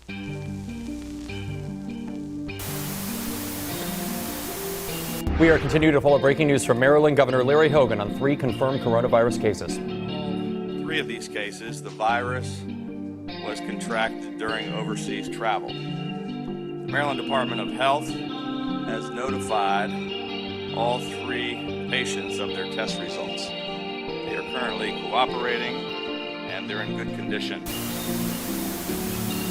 We are continuing to follow breaking news from Maryland. Governor Larry Hogan on 3 confirmed coronavirus cases. 3 of these cases, the virus was contracted during overseas travel. The Maryland Department of Health has notified all 3 patients of their test results. They are currently cooperating and they're in good condition.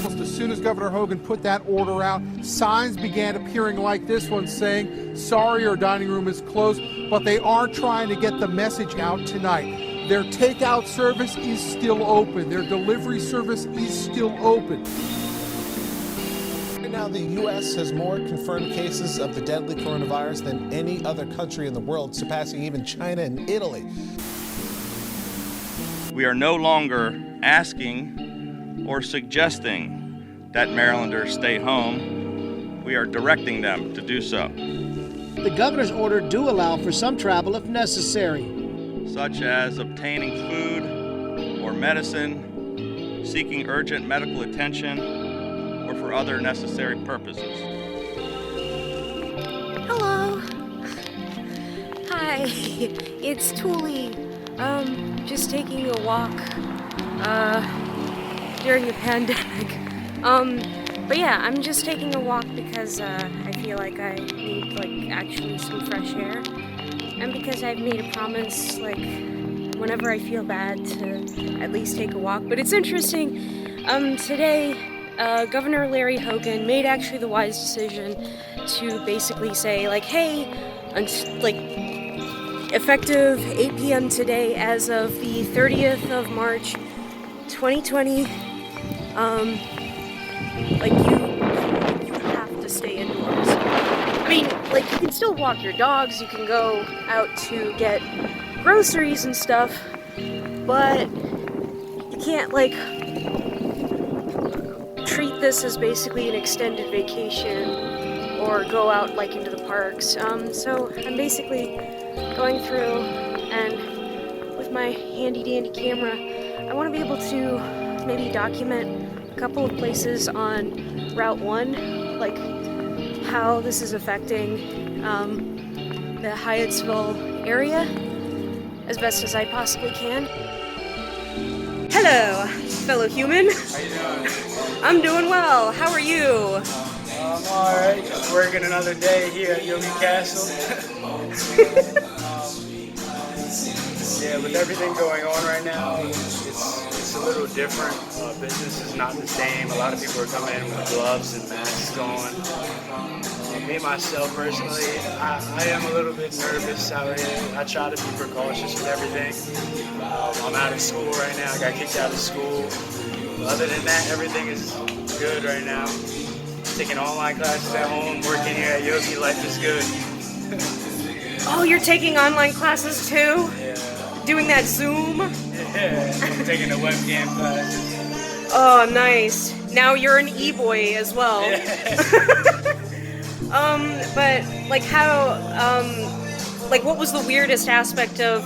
As soon as Governor Hogan put that order out, signs began appearing like this one saying, sorry, our dining room is closed, but they are trying to get the message out tonight. Their takeout service is still open. Their delivery service is still open. Right now, the U.S. has more confirmed cases of the deadly coronavirus than any other country in the world, surpassing even China and Italy. We are no longer asking or suggesting that Marylanders stay home. We are directing them to do so. The governor's order do allow for some travel if necessary, such as obtaining food or medicine, seeking urgent medical attention, or for other necessary purposes. Hello. Hi, it's Tuli. Just taking a walk, during the pandemic. But yeah, I'm just taking a walk because, I feel like I need, actually some fresh air. And because I've made a promise, whenever I feel bad to at least take a walk. But it's interesting, today, Governor Larry Hogan made actually the wise decision to basically say, hey, effective 8 p.m. today, as of the 30th of March, 2020, you have to stay indoors. I mean, you can still walk your dogs, you can go out to get groceries and stuff, but you can't, treat this as basically an extended vacation or go out, into the parks. So I'm basically going through, and with my handy-dandy camera, I want to be able to maybe document a couple of places on Route 1, how this is affecting the Hyattsville area as best as I possibly can. Hello, fellow human. How you doing? I'm doing well. How are you? I'm alright. Just working another day here at Yogi Castle. Yeah, with everything going on right now, it's a little different. Business is not the same. A lot of people are coming in with gloves and masks on. Me, myself, personally, I am a little bit nervous out here. I try to be precautious with everything. I'm out of school right now. I got kicked out of school. Other than that, everything is good right now. Taking online classes at home, working here at Yogi, life is good. Oh, you're taking online classes too? Yeah. Doing that Zoom? Yeah, I'm taking the webcam classes. Oh, nice. Now you're an e-boy as well. Yeah. But what was the weirdest aspect of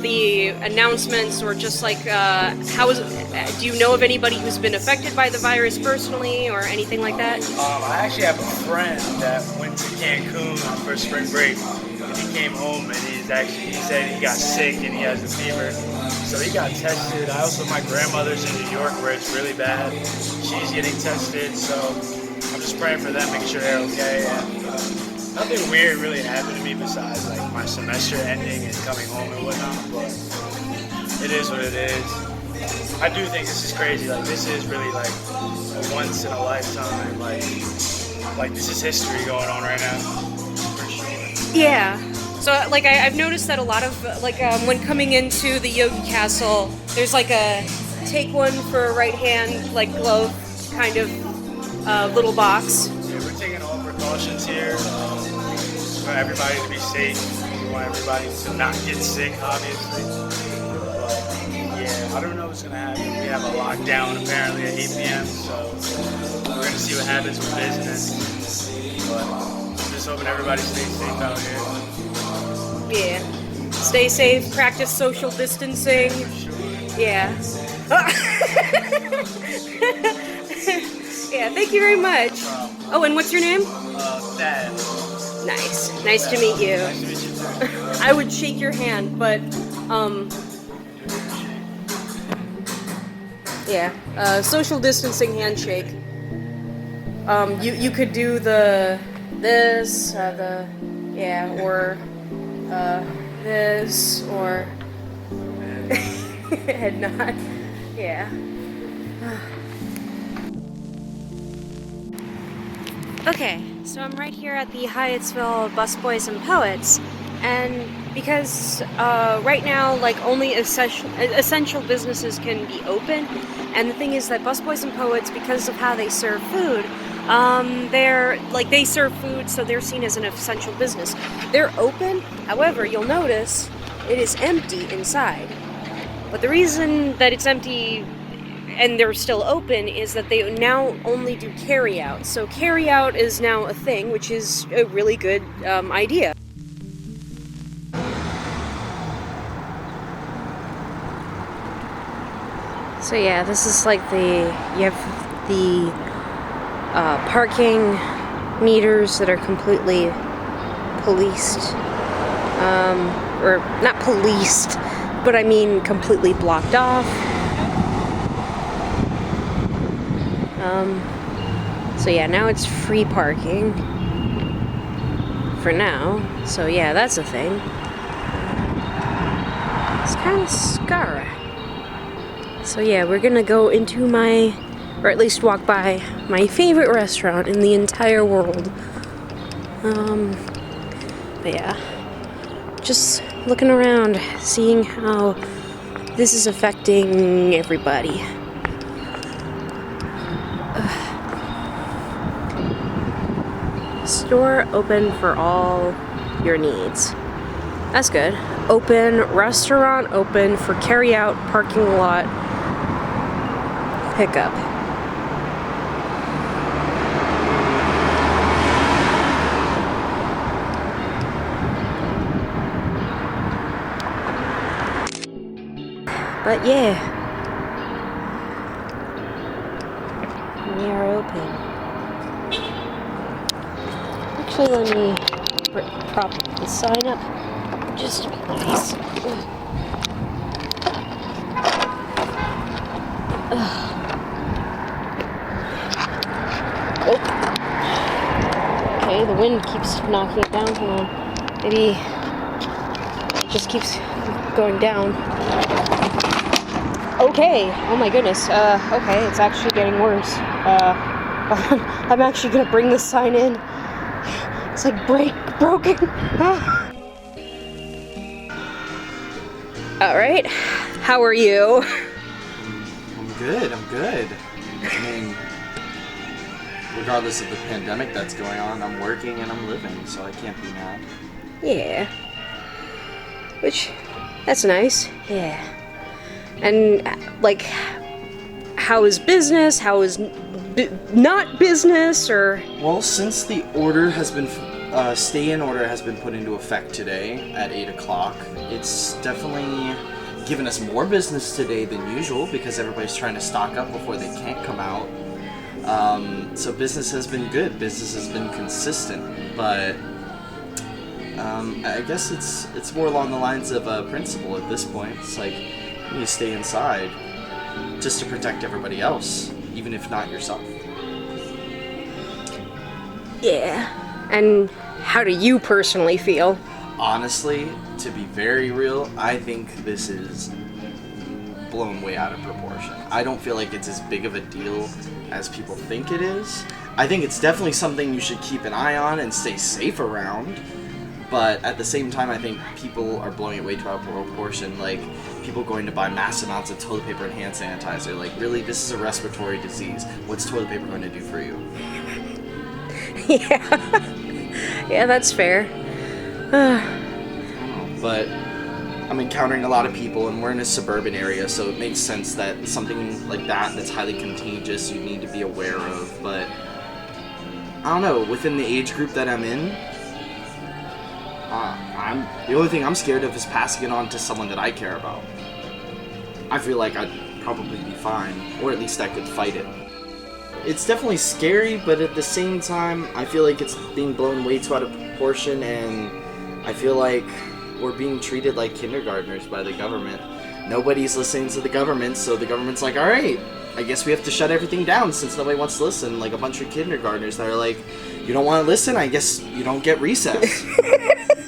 the announcements, or just do you know of anybody who's been affected by the virus personally or anything like that? I actually have a friend that went to Cancun for spring break, and he came home and he said he got sick and he has a fever, so he got tested. My grandmother's in New York where it's really bad. She's getting tested, so I'm just praying for them, making sure they're okay. And nothing weird really happened to me besides my semester ending and coming home and whatnot, but it is what it is. I do think this is crazy. This is really a once in a lifetime. This is history going on right now, for sure. Yeah. So I've noticed that a lot of when coming into the Yogi Castle, there's a take one for right hand glove kind of little box. Yeah, we're taking all precautions here. We want everybody to be safe. We want everybody to not get sick, obviously. But yeah, I don't know what's gonna happen. We have a lockdown apparently at 8 p.m. So we're gonna see what happens with business. But I'm just hoping everybody stays safe out here. Yeah. Stay safe. Practice social distancing. Sure. Yeah. Yeah, thank you very much. Oh, and what's your name? Dad. Nice. Nice to meet you. Nice to meet you too. I would shake your hand, but, yeah, social distancing handshake. You could do this, or, this, or, head nod, yeah. Okay, so I'm right here at the Hyattsville Busboys and Poets, and because right now, like, only essential businesses can be open, and the thing is that Busboys and Poets, because of how they serve food, they serve food, so they're seen as an essential business. They're open, however, you'll notice it is empty inside. But the reason that it's empty and they're still open is that they now only do carry-out. So carry-out is now a thing, which is a really good idea. So yeah, this is like you have the parking meters that are completely policed, or not policed, but I mean completely blocked off. So yeah, now it's free parking for now. So yeah, that's a thing. It's kind of scary. So yeah, we're gonna go into or at least walk by my favorite restaurant in the entire world. But yeah, just looking around, seeing how this is affecting everybody. Store open for all your needs. That's good. Open, restaurant open for carry out, parking lot, pickup. But yeah, we are open. Actually, let me prop the sign up just to be nice. Oh. Okay, the wind keeps knocking it down. Hold on. Maybe it just keeps going down. Okay. Oh my goodness. Okay, it's actually getting worse. I'm actually gonna bring this sign in. It's like broken. All right. How are you? I'm good. I mean, regardless of the pandemic that's going on, I'm working and I'm living, so I can't be mad. Yeah. Which, that's nice. Yeah. And, like, how is business? How is not business? Or Well, since the order has been, stay-in order has been put into effect today at 8 o'clock, it's definitely given us more business today than usual because everybody's trying to stock up before they can't come out. So business has been good. Business has been consistent, but I guess it's more along the lines of a principle at this point. It's like you stay inside just to protect everybody else, even if not yourself. yeah. And how do you personally feel? Honestly, to be very real, I think this is blown way out of proportion. I don't feel like it's as big of a deal as people think it is. I think it's definitely something you should keep an eye on and stay safe around. But at the same time, I think people are blowing it way too out of proportion. Like, people going to buy mass amounts of toilet paper and hand sanitizer. Like, really, this is a respiratory disease. What's toilet paper going to do for you? Yeah. Yeah, that's fair. But I'm encountering a lot of people, and we're in a suburban area, so it makes sense that something like that's highly contagious you need to be aware of. But I don't know, within the age group that I'm in, the only thing I'm scared of is passing it on to someone that I care about. I feel like I'd probably be fine, or at least I could fight it. it's definitely scary, but at the same time, I feel like it's being blown way too out of proportion, and I feel like we're being treated like kindergartners by the government. Nobody's listening to the government, so the government's like, all right, I guess we have to shut everything down since nobody wants to listen. Like a bunch of kindergartners that are like, you don't want to listen? I guess you don't get recess.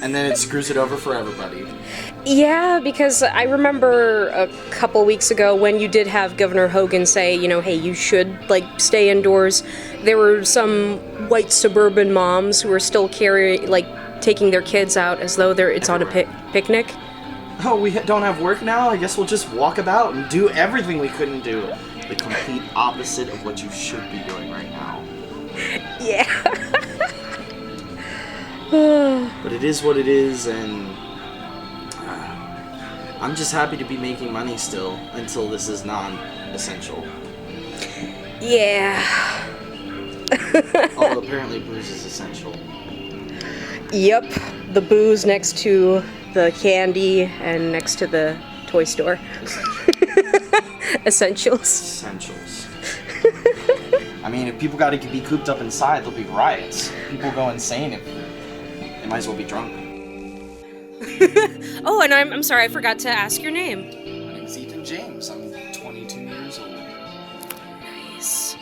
And then it screws it over for everybody. Yeah, because I remember a couple weeks ago when you did have Governor Hogan say, you know, hey, you should, like, stay indoors. There were some white suburban moms who were still taking their kids out as though it's on a picnic. Oh, we don't have work now? I guess we'll just walk about and do everything we couldn't do. The complete opposite of what you should be doing right now. Yeah. But it is what it is, and I'm just happy to be making money still until this is non-essential. Yeah. Although apparently booze is essential. Yep, the booze next to the candy and next to the toy store. Essentials. Essentials. I mean, if people got to be cooped up inside, there'll be riots. People go insane if they might as well be drunk. Oh, and I'm sorry, I forgot to ask your name. My name's Ethan James. I'm 22 years old. Nice.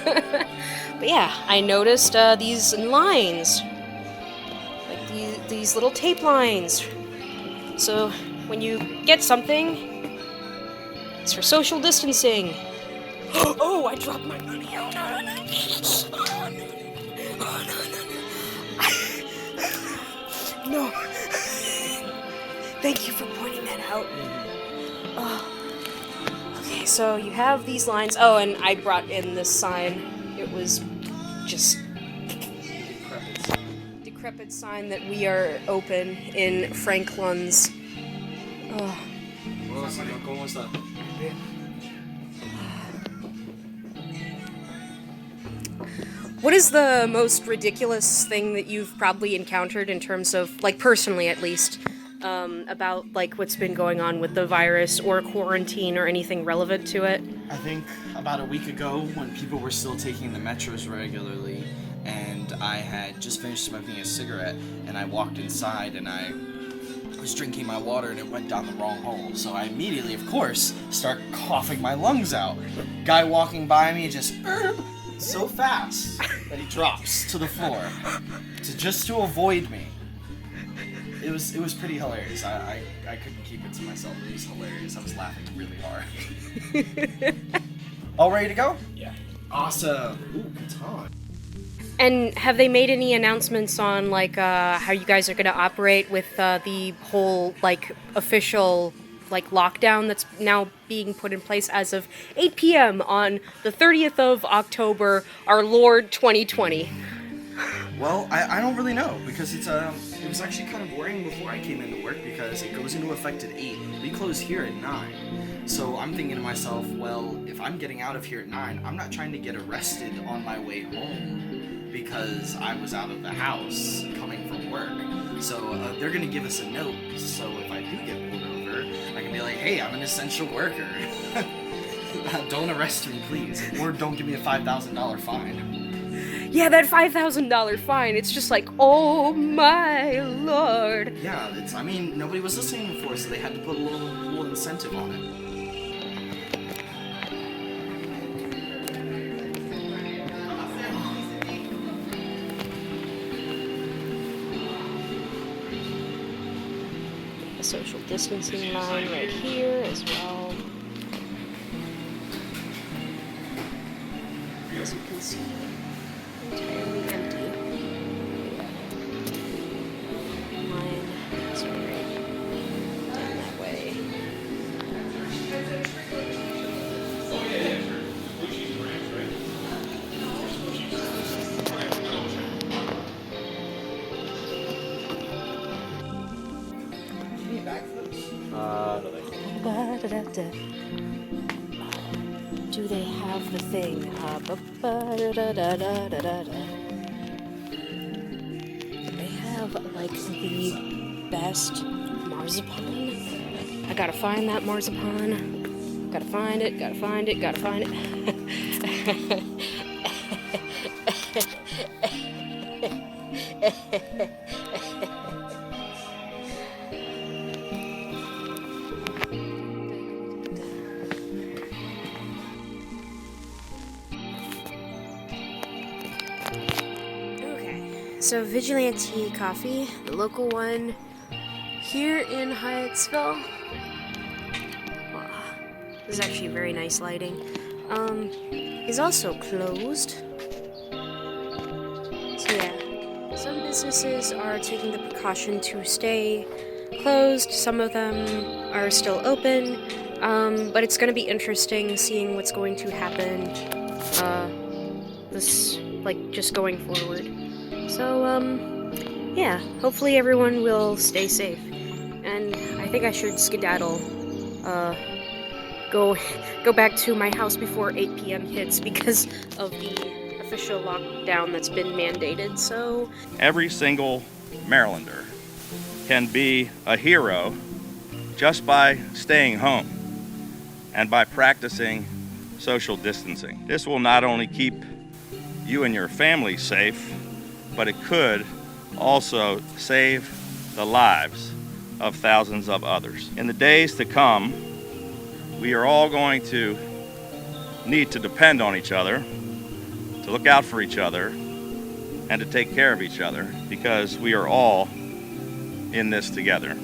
But yeah, I noticed these lines. Like these little tape lines. So when you get something, it's for social distancing. Oh, I dropped my money. Oh, no. No. Thank you for pointing that out. Oh. Okay, so you have these lines. Oh, and I brought in this sign. It was just decrepit sign that we are open in Franklin's. Oh. ¿Cómo está? What is the most ridiculous thing that you've probably encountered in terms of, like, personally at least, about, like, what's been going on with the virus or quarantine or anything relevant to it? I think about a week ago when people were still taking the metros regularly and I had just finished smoking a cigarette and I walked inside and I was drinking my water and it went down the wrong hole. So I immediately, of course, start coughing my lungs out. Guy walking by me just so fast that he drops to the floor just to avoid me. It was pretty hilarious. I couldn't keep it to myself. It was hilarious. I was laughing really hard. All ready to go? Yeah. Awesome. Ooh, good time. And have they made any announcements on, like, how you guys are going to operate with the whole, like, official, like, lockdown that's now being put in place as of 8 p.m. on the 30th of October, our Lord 2020? Well, I don't really know because it was actually kind of worrying before I came into work because it goes into effect at 8. We close here at 9. So I'm thinking to myself, well, if I'm getting out of here at 9, I'm not trying to get arrested on my way home because I was out of the house coming from work. So they're going to give us a note. So if I do get pulled over, I can be like, hey, I'm an essential worker. Don't arrest me, please. Or don't give me a $5,000 fine. Yeah, that $5,000 fine, it's just like, oh my lord. Yeah, I mean, nobody was listening before, so they had to put a little incentive on it. A social distancing line right here as well. As you can see, entirely empty. Line is right down that way. Do they have the thing? They have, like, the best marzipan. I gotta find that marzipan. Gotta find it. So Vigilante Coffee, the local one here in Hyattsville. Wow, this is actually very nice lighting. Is also closed. So yeah, some businesses are taking the precaution to stay closed. Some of them are still open, but it's going to be interesting seeing what's going to happen. Just going forward. So, yeah, hopefully everyone will stay safe. And I think I should skedaddle, go back to my house before 8 p.m. hits because of the official lockdown that's been mandated, so... Every single Marylander can be a hero just by staying home and by practicing social distancing. This will not only keep you and your family safe, but it could also save the lives of thousands of others. In the days to come, we are all going to need to depend on each other, to look out for each other, and to take care of each other, because we are all in this together.